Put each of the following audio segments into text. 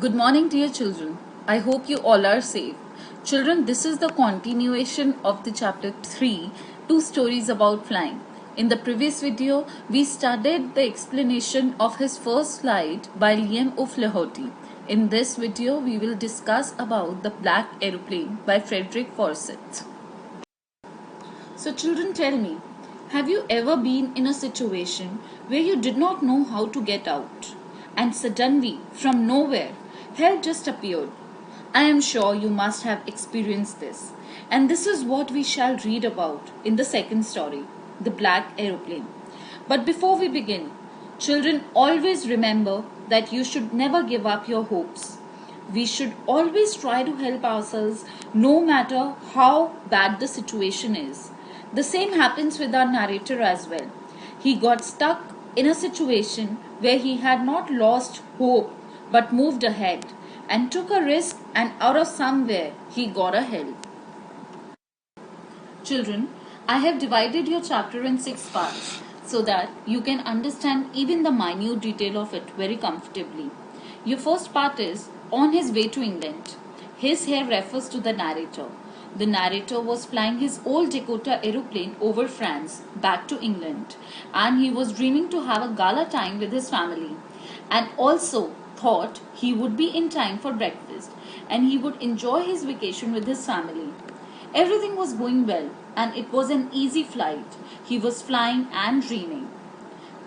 Good morning, dear children. I hope you all are safe. Children, this is the continuation of the chapter 3, Two Stories About Flying. In the previous video, we studied the explanation of his first flight by Liam O'Flaherty. In this video, we will discuss about the Black Aeroplane by Frederick Forsyth. So children, tell me, have you ever been in a situation where you did not know how to get out and suddenly from nowhere help just appeared? I am sure you must have experienced this, and this is what we shall read about in the second story, The Black Aeroplane. But before we begin, children, always remember that you should never give up your hopes. We should always try to help ourselves no matter how bad the situation is. The same happens with our narrator as well. He got stuck in a situation where he had not lost hope but moved ahead and took a risk, and out of somewhere he got a help. Children, I have divided your chapter in 6 parts so that you can understand even the minute detail of it very comfortably. Your first part is On His Way to England. His here refers to the narrator. The narrator was flying his old Dakota aeroplane over France back to England, and he was dreaming to have a gala time with his family, and also thought he would be in time for breakfast and he would enjoy his vacation with his family. Everything was going well and it was an easy flight. He was flying and dreaming.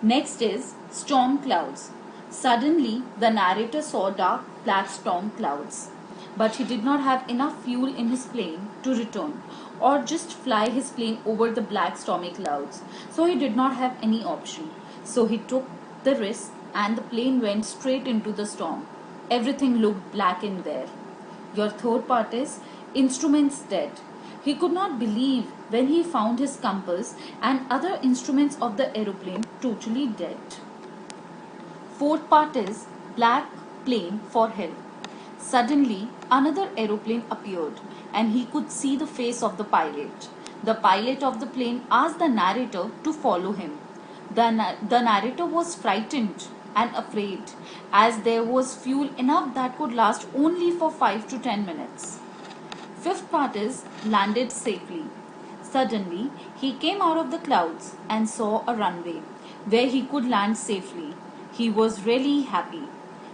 Next is storm clouds. Suddenly, the narrator saw dark black storm clouds, but he did not have enough fuel in his plane to return or just fly his plane over the black stormy clouds. So he did not have any option. So he took the risk and the plane went straight into the storm. Everything looked black in there. Your third part is instruments dead. He could not believe when he found his compass and other instruments of the aeroplane totally dead. Fourth part is black plane for help. Suddenly, another aeroplane appeared and he could see the face of the pilot. The pilot of the plane asked the narrator to follow him. The narrator was frightened and afraid as there was fuel enough that could last only for 5 to 10 minutes. Fifth part is landed safely. Suddenly, he came out of the clouds and saw a runway where he could land safely. He was really happy.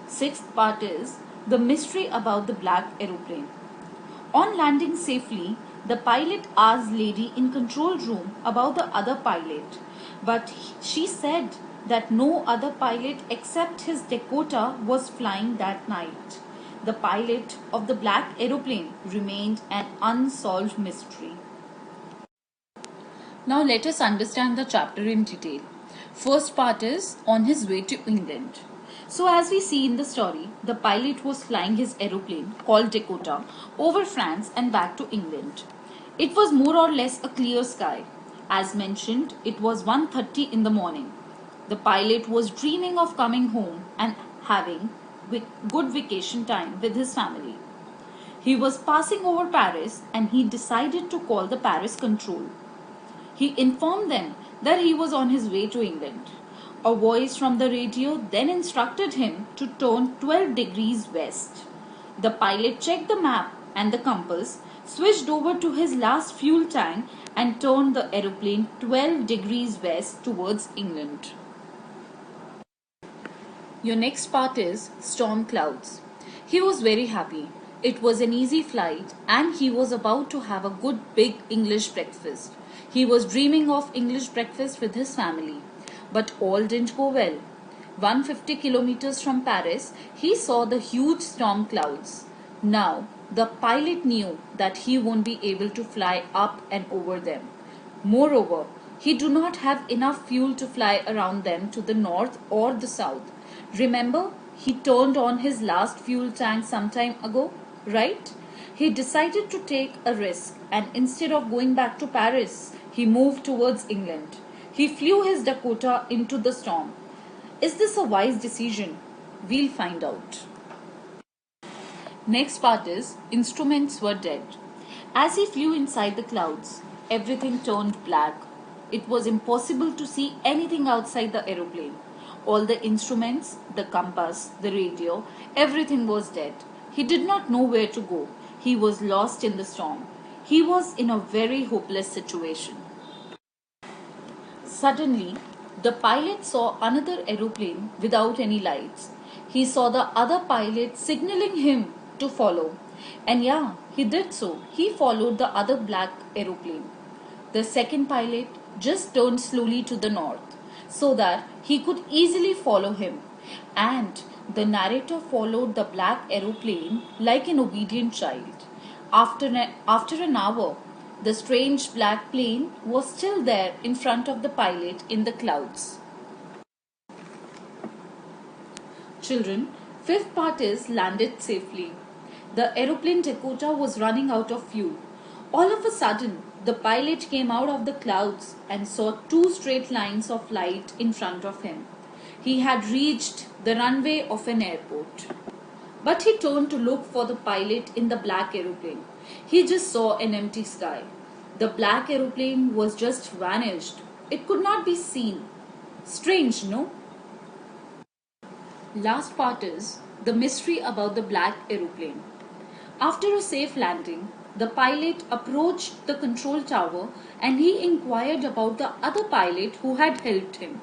Sixth part is the mystery about the black aeroplane. On landing safely, the pilot asked lady in control room about the other pilot, but she said that no other pilot except his Dakota was flying that night. The pilot of the black aeroplane remained an unsolved mystery. Now let us understand the chapter in detail. First part is On His Way to England. So as we see in the story, the pilot was flying his aeroplane called Dakota over France and back to England. It was more or less a clear sky. As mentioned, it was 1:30 in the morning. The pilot was dreaming of coming home and having good vacation time with his family. He was passing over Paris and he decided to call the Paris control. He informed them that he was on his way to England. A voice from the radio then instructed him to turn 12 degrees west. The pilot checked the map and the compass, switched over to his last fuel tank and turned the aeroplane 12 degrees west towards England. Your next part is storm clouds. He was very happy. It was an easy flight and he was about to have a good big English breakfast. He was dreaming of English breakfast with his family. But all didn't go well. 150 kilometers from Paris, he saw the huge storm clouds. Now, the pilot knew that he won't be able to fly up and over them. Moreover, he do not have enough fuel to fly around them to the north or the south. Remember, he turned on his last fuel tank some time ago, right? He decided to take a risk and instead of going back to Paris, he moved towards England. He flew his Dakota into the storm. Is this a wise decision? We'll find out. Next part is instruments were dead. As he flew inside the clouds, everything turned black. It was impossible to see anything outside the aeroplane. All the instruments, the compass, the radio, everything was dead. He did not know where to go. He was lost in the storm. He was in a very hopeless situation. Suddenly, the pilot saw another aeroplane without any lights. He saw the other pilot signaling him to follow. And yeah, he did so. He followed the other black aeroplane. The second pilot just turned slowly to the north so that he could easily follow him. And the narrator followed the black aeroplane like an obedient child. After an hour, the strange black plane was still there in front of the pilot in the clouds. Children, fifth part is landed safely. The aeroplane Dakota was running out of fuel. All of a sudden, the pilot came out of the clouds and saw two straight lines of light in front of him. He had reached the runway of an airport. But he turned to look for the pilot in the black aeroplane. He just saw an empty sky. The black aeroplane was just vanished. It could not be seen. Strange, no? Last part is the mystery about the black aeroplane. After a safe landing, the pilot approached the control tower and he inquired about the other pilot who had helped him.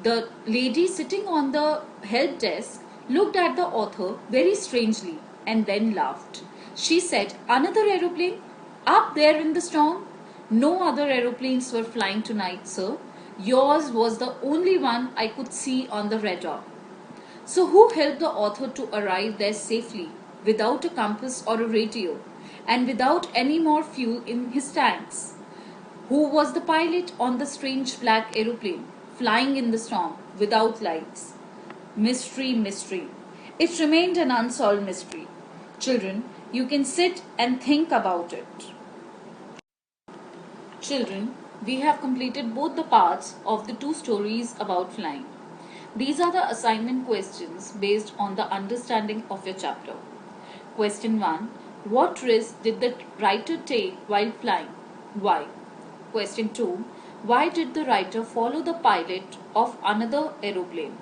The lady sitting on the help desk looked at the author very strangely and then laughed. She said, "Another aeroplane? Up there in the storm? No other aeroplanes were flying tonight, sir. Yours was the only one I could see on the radar." So who helped the author to arrive there safely, without a compass or a radio, and without any more fuel in his tanks? Who was the pilot on the strange black aeroplane, flying in the storm, without lights? Mystery, mystery. It remained an unsolved mystery. Children, you can sit and think about it. Children, we have completed both the parts of the two stories about flying. These are the assignment questions based on the understanding of your chapter. Question 1. What risk did the writer take while flying? Why? Question 2. Why did the writer follow the pilot of another aeroplane?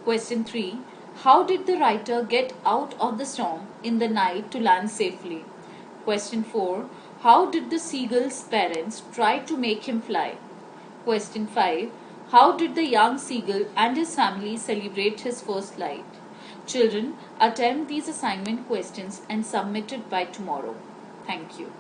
Question 3. How did the writer get out of the storm in the night to land safely? Question 4. How did the seagull's parents try to make him fly? Question 5. How did the young seagull and his family celebrate his first flight? Children, attempt these assignment questions and submit it by tomorrow. Thank you.